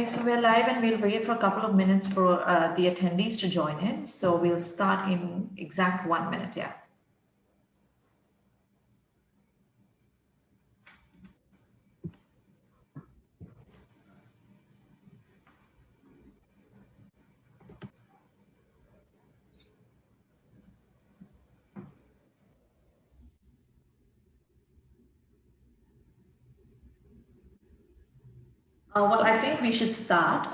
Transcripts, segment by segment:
So we're live and we'll wait for a couple of minutes for the attendees to join in. So we'll start in exact 1 minute, yeah. Well, I think we should start.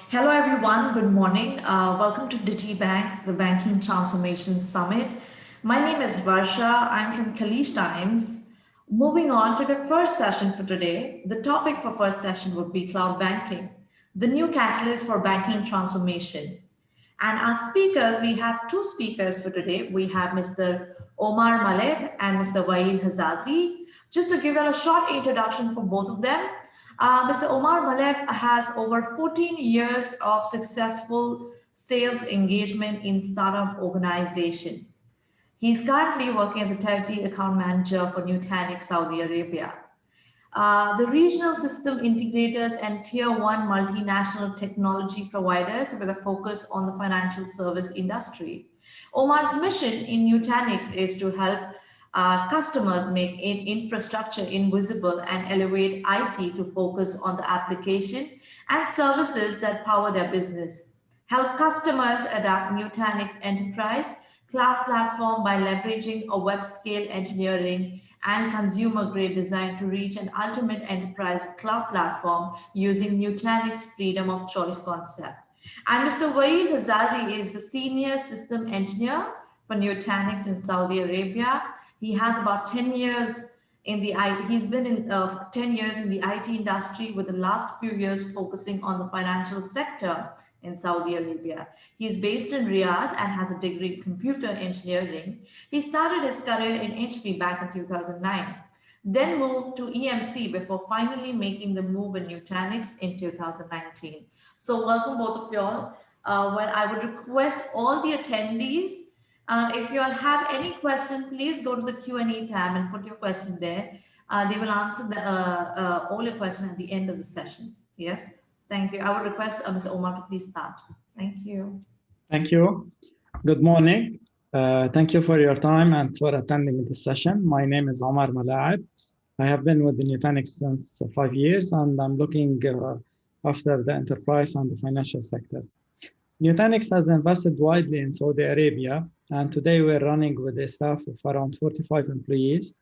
Hello, everyone. Good morning. Welcome to DigiBank, the Banking Transformation Summit. My name is Varsha. I'm from Kalish Times. Moving on to the first session for today, the topic for first session would be cloud banking, the new catalyst for banking transformation. And our speakers, we have two speakers for today. We have Mr. Omar Maleb and Mr. Wael Hazazi. Just to give you a short introduction for both of them, Mr. Omar Maleb has over 14 years of successful sales engagement in startup organization. He's currently working as a territory account manager for Nutanix Saudi Arabia. The regional system integrators and tier one multinational technology providers with a focus on the financial service industry. Omar's mission in Nutanix is to help customers make infrastructure invisible and elevate IT to focus on the application and services that power their business. Help customers adapt Nutanix Enterprise cloud platform by leveraging a web scale engineering and consumer-grade design to reach an ultimate enterprise cloud platform using Nutanix freedom of choice concept. And Mr. Wael Hazazi is the senior system engineer for Nutanix in Saudi Arabia. He has about 10 years in the he's been in 10 years in the IT industry, with the last few years focusing on the financial sector in Saudi Arabia. He's based in Riyadh and has a degree in computer engineering. He started his career in HP back in 2009, then moved to EMC before finally making the move in Nutanix in 2019. So welcome both of y'all. Well, I would request all the attendees, if you all have any question, please go to the Q&A tab and put your question there. They will answer all your questions at the end of the session. Yes. Thank you. I would request Mr. Omar to please start. Thank you. Thank you. Good morning. Thank you for your time and for attending this session. My name is Omar Malaab. I have been with the Nutanix since 5 years, and I'm looking after the enterprise and the financial sector. Nutanix has invested widely in Saudi Arabia, and today we're running with a staff of around 45 employees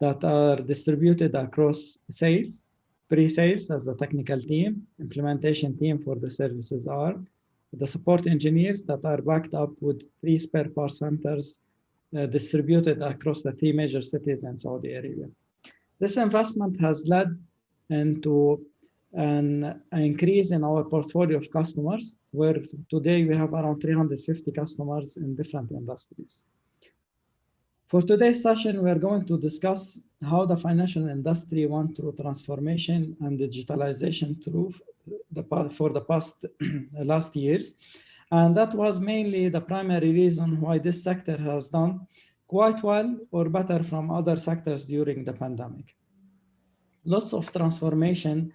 that are distributed across sales, pre-sales as a technical team, implementation team for the services arm, the support engineers that are backed up with 3 spare parts centers distributed across the 3 major cities in Saudi Arabia. This investment has led into an increase in our portfolio of customers, where today we have around 350 customers in different industries. For today's session, we are going to discuss how the financial industry went through transformation and digitalization for the past last years. And that was mainly the primary reason why this sector has done quite well or better from other sectors during the pandemic. Lots of transformation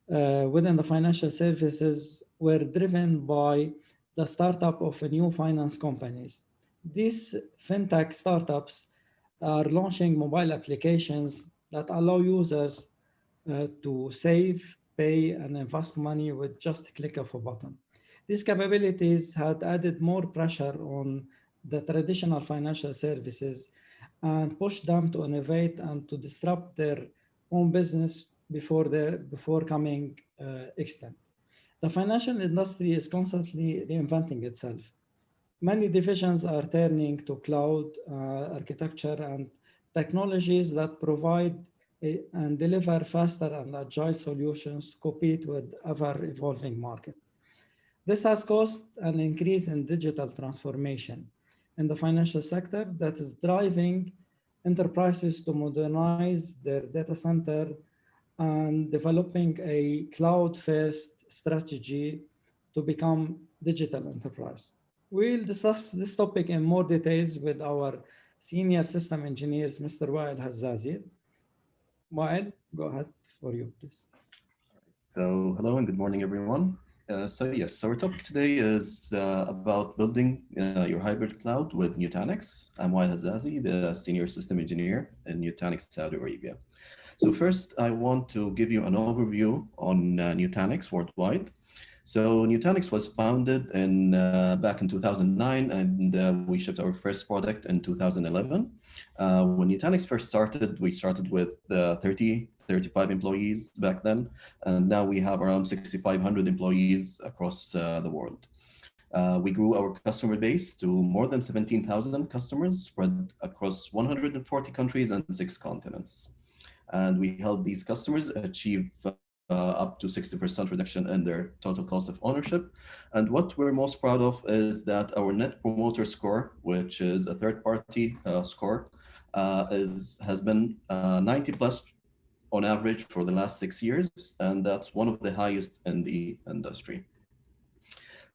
within the financial services were driven by the startup of new finance companies. These fintech startups are launching mobile applications that allow users to save, pay, and invest money with just a click of a button. These capabilities had added more pressure on the traditional financial services and pushed them to innovate and to disrupt their own business before coming extant. The financial industry is constantly reinventing itself. Many divisions are turning to cloud architecture and technologies that provide and deliver faster and agile solutions to compete with ever-evolving market. This has caused an increase in digital transformation in the financial sector that is driving enterprises to modernize their data center and developing a cloud-first strategy to become digital enterprise. We'll discuss this topic in more details with our senior system engineers, Mr. Wael Hazazi. Wael, go ahead for you, please. Hello and good morning, everyone. Yes, our topic today is about building your hybrid cloud with Nutanix. I'm Wael Hazazi, the Senior System Engineer in Nutanix, Saudi Arabia. So first, I want to give you an overview on Nutanix worldwide. So Nutanix was founded back in 2009, and we shipped our first product in 2011. When Nutanix first started, we started with 35 employees back then, and now we have around 6,500 employees across the world. We grew our customer base to more than 17,000 customers spread across 140 countries and 6 continents. And we help these customers achieve up to 60% reduction in their total cost of ownership. And what we're most proud of is that our Net Promoter Score, which is a third-party score, has been 90 plus on average for the last 6 years, and that's one of the highest in the industry.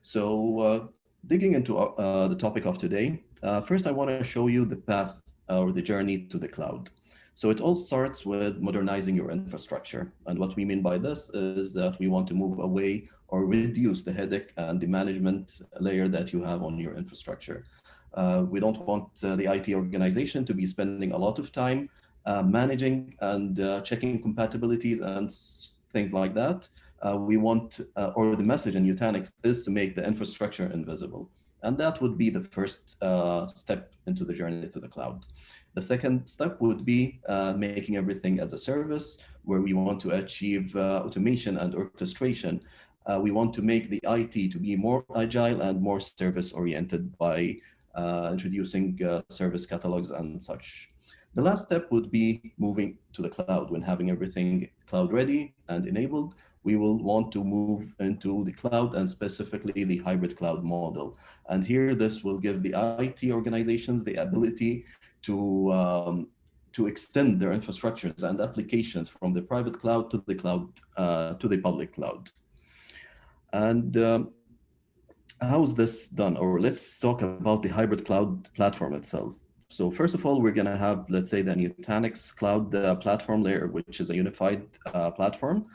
So digging into the topic of today, first I want to show you the path or the journey to the cloud. So it all starts with modernizing your infrastructure. And what we mean by this is that we want to move away or reduce the headache and the management layer that you have on your infrastructure. We don't want the IT organization to be spending a lot of time managing and checking compatibilities and things like that. We want, or the message in Nutanix is to make the infrastructure invisible. And that would be the first step into the journey to the cloud. The second step would be making everything as a service, where we want to achieve automation and orchestration. We want to make the IT to be more agile and more service-oriented by introducing service catalogs and such. The last step would be moving to the cloud. When having everything cloud ready and enabled, we will want to move into the cloud and specifically the hybrid cloud model. And here, this will give the IT organizations the ability to extend their infrastructures and applications from the private cloud to the cloud to the public cloud. And how is this done? Or let's talk about the hybrid cloud platform itself. So first of all, we're going to have, let's say, the Nutanix cloud platform layer, which is a unified platform.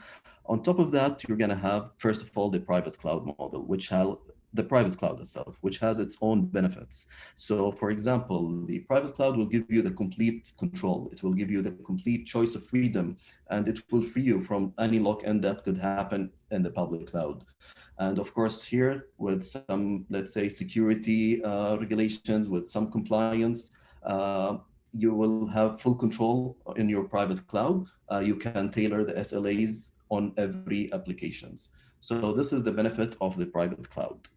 On top of that, you're going to have, first of all, the private cloud model, which has the private cloud itself, which has its own benefits. So for example, the private cloud will give you the complete control. It will give you the complete choice of freedom, and it will free you from any lock-in that could happen in the public cloud. And of course, here with some, let's say, security regulations, with some compliance, you will have full control in your private cloud. You can tailor the SLAs on every applications. So this is the benefit of the private cloud.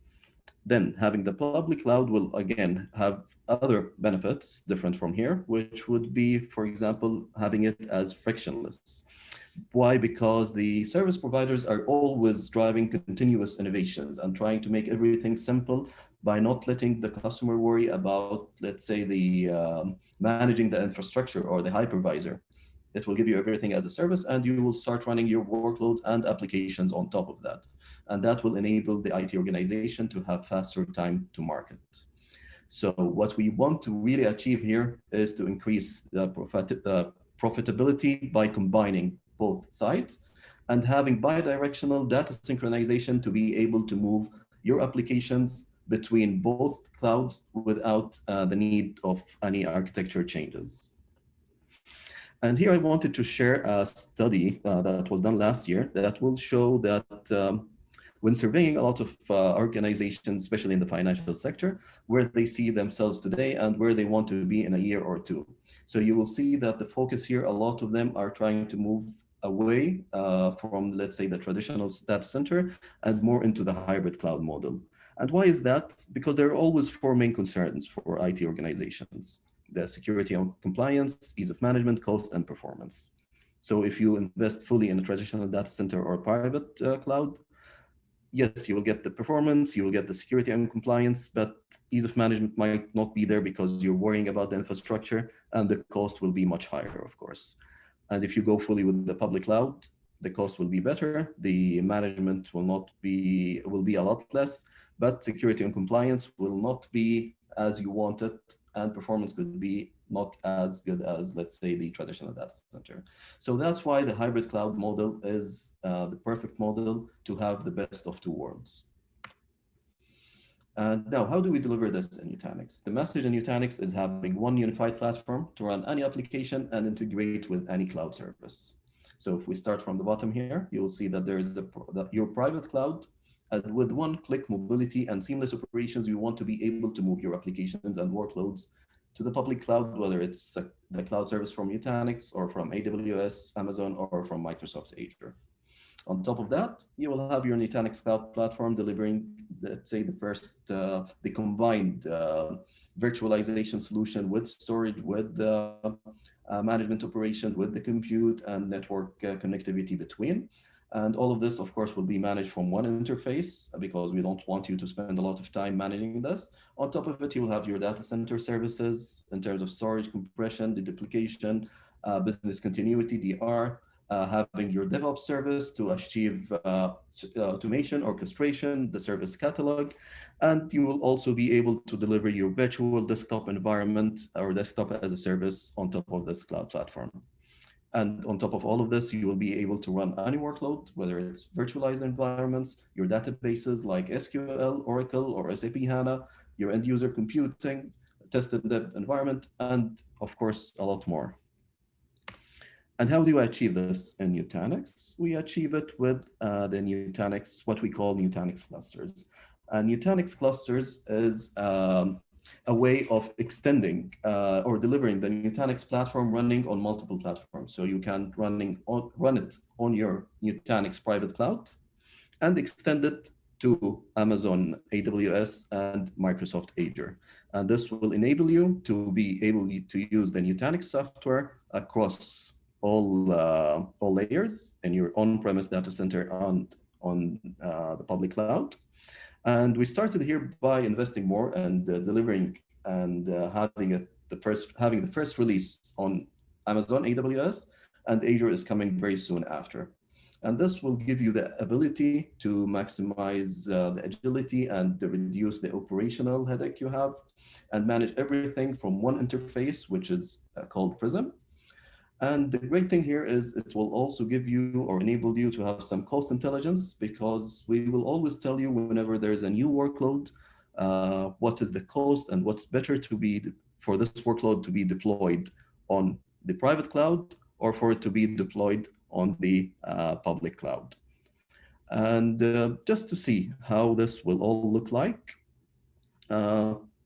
Then having the public cloud will again have other benefits different from here, which would be, for example, having it as frictionless. Why? Because the service providers are always driving continuous innovations and trying to make everything simple by not letting the customer worry about, let's say, the managing the infrastructure or the hypervisor. It will give you everything as a service, and you will start running your workloads and applications on top of that. And that will enable the IT organization to have faster time to market. So what we want to really achieve here is to increase the profitability by combining both sides and having bidirectional data synchronization to be able to move your applications between both clouds without the need of any architecture changes. And here I wanted to share a study that was done last year that will show that when surveying a lot of organizations, especially in the financial sector, where they see themselves today and where they want to be in a year or two. So you will see that the focus here, a lot of them are trying to move away from, let's say, the traditional data center and more into the hybrid cloud model. And why is that? Because there are always four main concerns for IT organizations: the security and compliance, ease of management, cost, and performance. So if you invest fully in a traditional data center or private cloud, yes, you will get the performance, you will get the security and compliance, but ease of management might not be there because you're worrying about the infrastructure, and the cost will be much higher, of course. And if you go fully with the public cloud, the cost will be better, the management will be a lot less, but security and compliance will not be as you want it, and performance could be not as good as, let's say, the traditional data center. So that's why the hybrid cloud model is the perfect model to have the best of two worlds. And now, how do we deliver this in Nutanix? The message in Nutanix is having one unified platform to run any application and integrate with any cloud service. So if we start from the bottom here, you will see that there is your private cloud, and with one-click mobility and seamless operations, you want to be able to move your applications and workloads to the public cloud, whether it's the cloud service from Nutanix or from AWS, Amazon, or from Microsoft Azure. On top of that, you will have your Nutanix Cloud Platform delivering, let's say, the combined virtualization solution with storage, with management operations, with the compute and network connectivity between. And all of this, of course, will be managed from one interface because we don't want you to spend a lot of time managing this. On top of it, you will have your data center services in terms of storage, compression, deduplication, business continuity, DR, having your DevOps service to achieve automation, orchestration, the service catalog, and you will also be able to deliver your virtual desktop environment or desktop as a service on top of this cloud platform. And on top of all of this, you will be able to run any workload, whether it's virtualized environments, your databases like SQL, Oracle, or SAP HANA, your end user computing, tested environment, and of course, a lot more. And how do you achieve this in Nutanix? We achieve it with the Nutanix, what we call Nutanix clusters. Nutanix clusters is a way of extending or delivering the Nutanix platform running on multiple platforms. So you can run it on your Nutanix private cloud and extend it to Amazon AWS and Microsoft Azure. And this will enable you to be able to use the Nutanix software across all layers in your on-premise data center and on the public cloud. And we started here by investing more and delivering and having the first release on Amazon AWS, and Azure is coming very soon after. And this will give you the ability to maximize the agility and reduce the operational headache you have and manage everything from one interface, which is called Prism. And the great thing here is it will also give you or enable you to have some cost intelligence, because we will always tell you whenever there's a new workload, what is the cost and what's better to be for this workload to be deployed on the private cloud or for it to be deployed on the public cloud. And just to see how this will all look like,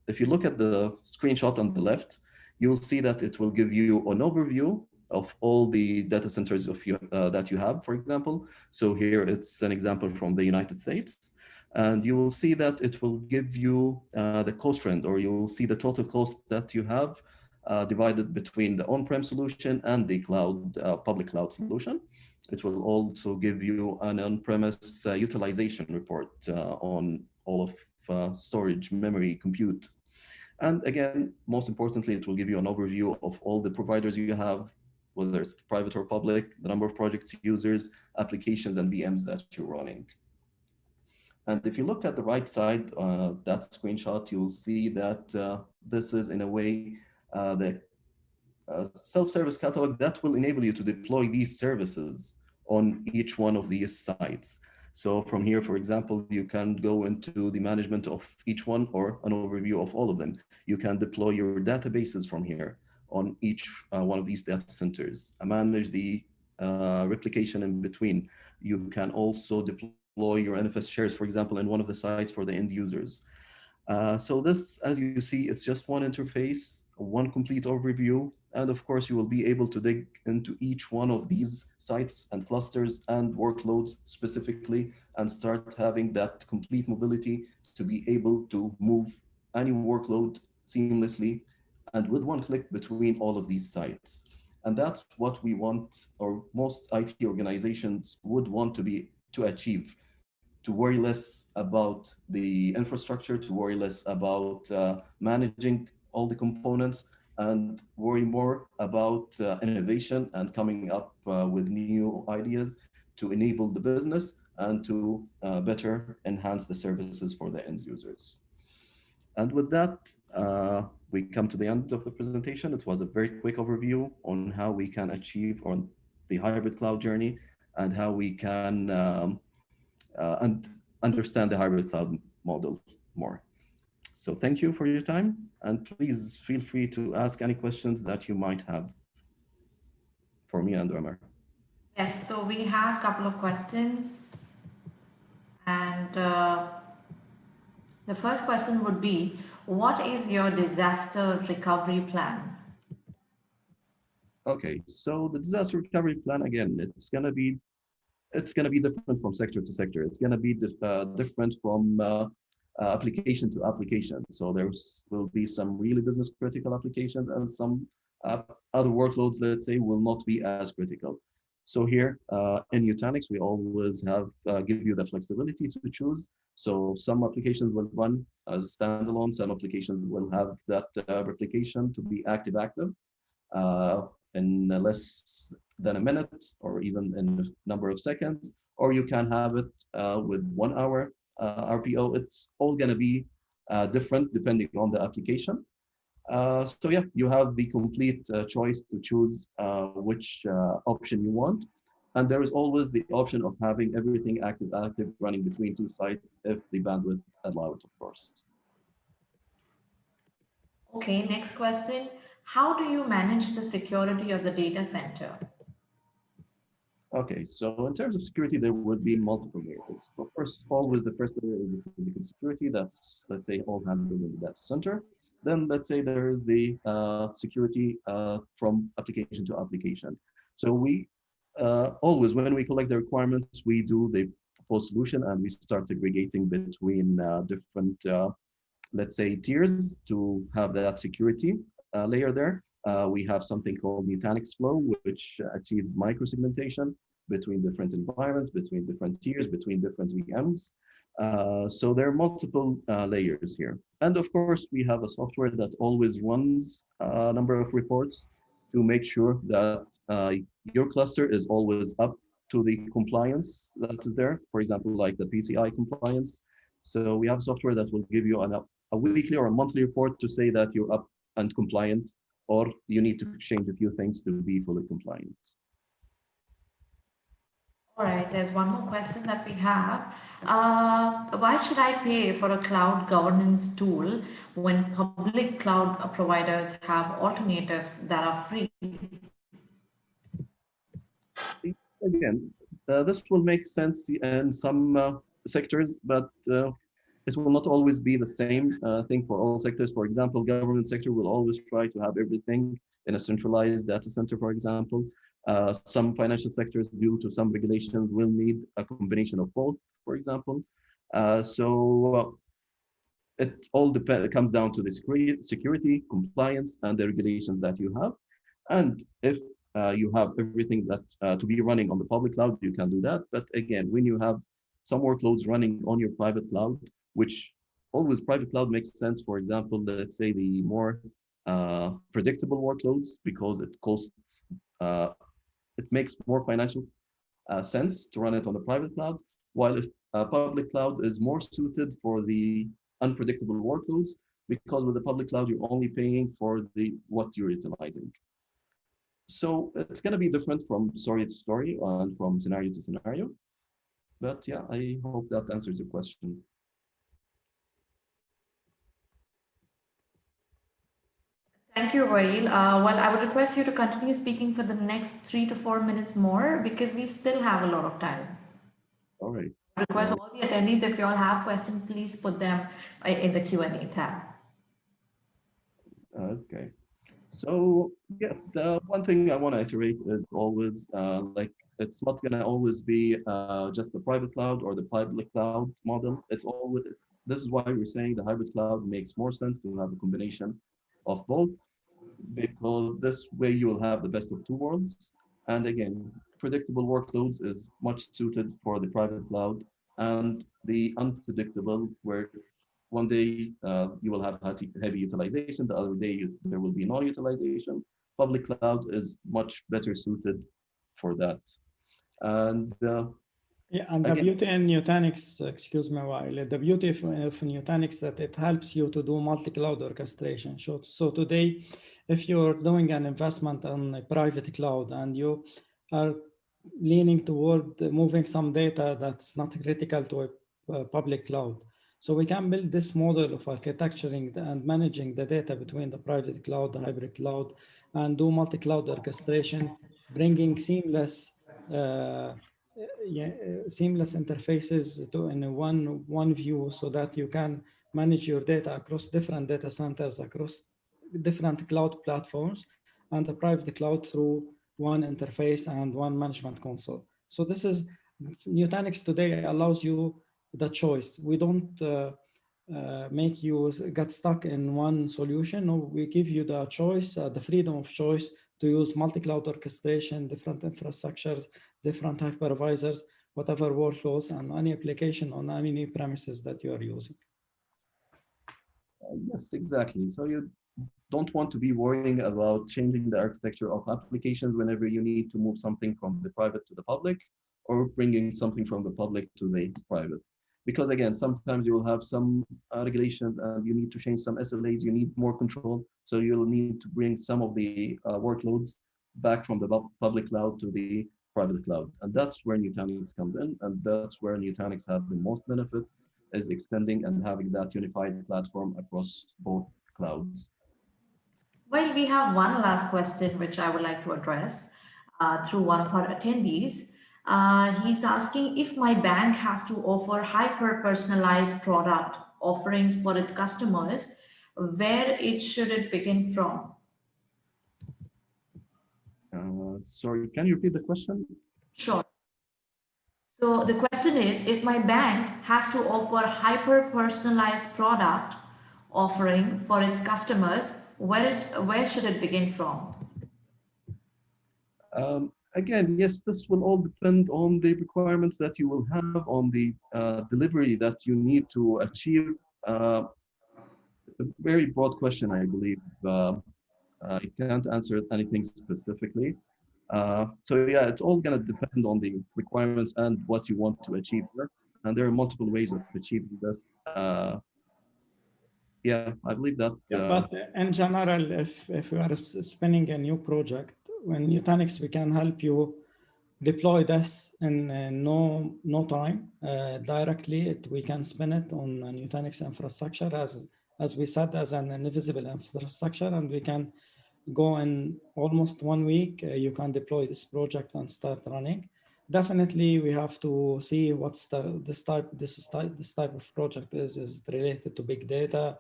if you look at the screenshot on the left, you'll see that it will give you an overview of all the data centers that you have, for example. So here it's an example from the United States. And you will see that it will give you the cost trend, or you will see the total cost that you have divided between the on-prem solution and the cloud, public cloud solution. It will also give you an on-premise utilization report on all of storage, memory, compute. And again, most importantly, it will give you an overview of all the providers you have, whether it's private or public, the number of projects, users, applications, and VMs that you're running. And if you look at the right side, that screenshot, you'll see that this is in a way the self-service catalog that will enable you to deploy these services on each one of these sites. So from here, for example, you can go into the management of each one or an overview of all of them. You can deploy your databases from here on each one of these data centers and manage the replication in between. You can also deploy your NFS shares, for example, in one of the sites for the end users. So this, as you see, it's just one interface, one complete overview. And of course, you will be able to dig into each one of these sites and clusters and workloads specifically and start having that complete mobility to be able to move any workload seamlessly and with one click between all of these sites. And that's what we want, or most IT organizations would want to achieve, to worry less about the infrastructure, to worry less about managing all the components, and worry more about innovation and coming up with new ideas to enable the business and to better enhance the services for the end users. And with that, we come to the end of the presentation. It was a very quick overview on how we can achieve on the hybrid cloud journey and how we can and understand the hybrid cloud model more. So thank you for your time, and please feel free to ask any questions that you might have for me and Omar. Yes, so we have a couple of questions. And the first question would be, what is your disaster recovery plan? Okay, so the disaster recovery plan, again, it's gonna be different from sector to sector. It's gonna be different from application to application. So will be some really business critical applications, and some other workloads, let's say, will not be as critical. So here in Nutanix, we always have give you the flexibility to choose. So some applications will run as standalone. Some applications will have that replication to be active uh, in less than a minute, or even in a number of seconds, or you can have it with 1 hour RPO. It's all going to be different depending on the application. So yeah, you have the complete choice to choose which option you want. And there is always the option of having everything active running between two sites if the bandwidth allows it, of course. Okay, next question. How do you manage the security of the data center? Okay, so in terms of security, there would be multiple layers. So first, always the first layer is the physical security. That's, let's say, all handled in the data center. Then let's say there is the security from application to application. So we always, when we collect the requirements, we do the proposed solution, and we start segregating between different let's say, tiers to have that security layer there. We have something called Nutanix Flow, which achieves micro-segmentation between different environments, between different tiers, between different VMs. So there are multiple layers here. And of course, we have a software that always runs a number of reports to make sure that your cluster is always up to the compliance that is there. For example, like the PCI compliance. So we have software that will give you a weekly or a monthly report to say that you're up and compliant, or you need to change a few things to be fully compliant. All right, there's one more question that we have. Why should I pay for a cloud governance tool when public cloud providers have alternatives that are free? Again, this will make sense in some sectors, but it will not always be the same thing for all sectors. For example, government sector will always try to have everything in a centralized data center, for example. Some financial sectors, due to some regulations, will need a combination of both, for example. So it all comes down to the security, compliance, and the regulations that you have. And if you have everything that to be running on the public cloud, you can do that. But again, when you have some workloads running on your private cloud, which always private cloud makes sense, for example, let's say the more predictable workloads, because it costs, it makes more financial sense to run it on the private cloud, while if public cloud is more suited for the unpredictable workloads, because with the public cloud, you're only paying for the what you're utilizing. So it's going to be different from story to story and from scenario to scenario. But yeah, I hope that answers your question. Thank you, Wael. Well, I would request you to continue speaking for the next 3 to 4 minutes more because we still have a lot of time. All right. I request all the attendees, if you all have questions, please put them in the Q&A tab. Okay. So yeah, the one thing I want to iterate is always like it's not going to always be just the private cloud or the public cloud model. It's always, this is why we're saying the hybrid cloud makes more sense to have a combination of both, because this way you will have the best of two worlds. And again, predictable workloads is much suited for the private cloud, and the unpredictable, where one day you will have heavy utilization, the other day there will be no utilization. Public cloud is much better suited for that. And Yeah, and the Again, beauty in Nutanix, excuse me, Wael, the beauty of Nutanix that it helps you to do multi-cloud orchestration. So today, if you're doing an investment on a private cloud and you are leaning toward moving some data that's not critical to a public cloud. So we can build this model of architecturing and managing the data between the private cloud, the hybrid cloud, and do multi-cloud orchestration, bringing seamless seamless interfaces to in a one view so that you can manage your data across different data centers, across different cloud platforms, and the private cloud through one interface and one management console. So this is Nutanix today allows you the choice. We don't make you get stuck in one solution. No, we give you the choice, the freedom of choice to use multi-cloud orchestration, different infrastructures, different hypervisors, whatever workloads, and any application on any premises that you are using. yes, exactly. So you don't want to be worrying about changing the architecture of applications whenever you need to move something from the private to the public or bringing something from the public to the private. Because again, sometimes you will have some regulations and you need to change some SLAs, you need more control. So you'll need to bring some of the workloads back from the public cloud to the private cloud. And that's where Nutanix comes in. And that's where Nutanix have the most benefit, is extending and having that unified platform across both clouds. Well, we have one last question which I would like to address through one of our attendees. He's asking if my bank has to offer hyper-personalized product offerings for its customers, where should it begin from? Sorry, can you repeat the question? Sure. So the question is, if my bank has to offer hyper-personalized product offering for its customers, where should it begin from? Again, yes, this will all depend on the requirements that you will have, on the delivery that you need to achieve. It's a very broad question, I believe. I can't answer anything specifically. So yeah, it's all going to depend on the requirements and what you want to achieve there. And there are multiple ways of achieving this. Yeah, I believe that. But in general, if you are spinning a new project, when Nutanix, we can help you deploy this in no time directly. We can spin it on a Nutanix infrastructure as we said, as an invisible infrastructure, and we can go in almost 1 week. You can deploy this project and start running. Definitely, we have to see what's this type of project is it related to big data,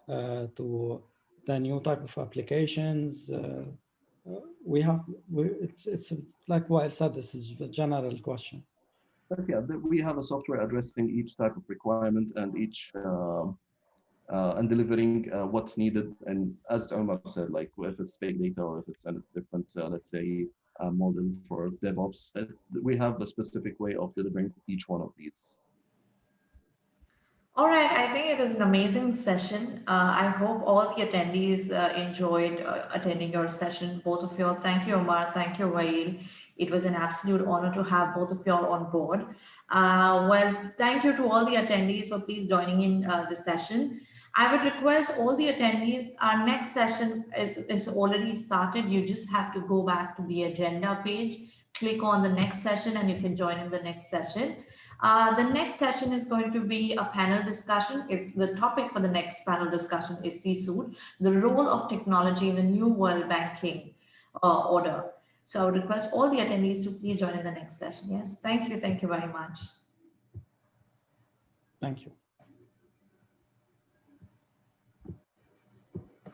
to the new type of applications. It's like Wael said, this is a general question. But yeah, we have a software addressing each type of requirement and each and delivering what's needed. And as Omar said, like if it's big data or if it's a different, let's say, model for DevOps, we have a specific way of delivering each one of these. All right, I think it was an amazing session. I hope all the attendees enjoyed attending your session. Both of you all, thank you, Omar. Thank you, Wael. It was an absolute honor to have both of you all on board. Well, thank you to all the attendees for please joining in the session. I would request all the attendees, our next session is already started. You just have to go back to the agenda page, click on the next session, and you can join in the next session. The next session is going to be a panel discussion. It's the topic for the next panel discussion is C-suite, the role of technology in the new world banking order. So I would request all the attendees to please join in the next session. Yes, thank you very much. Thank you.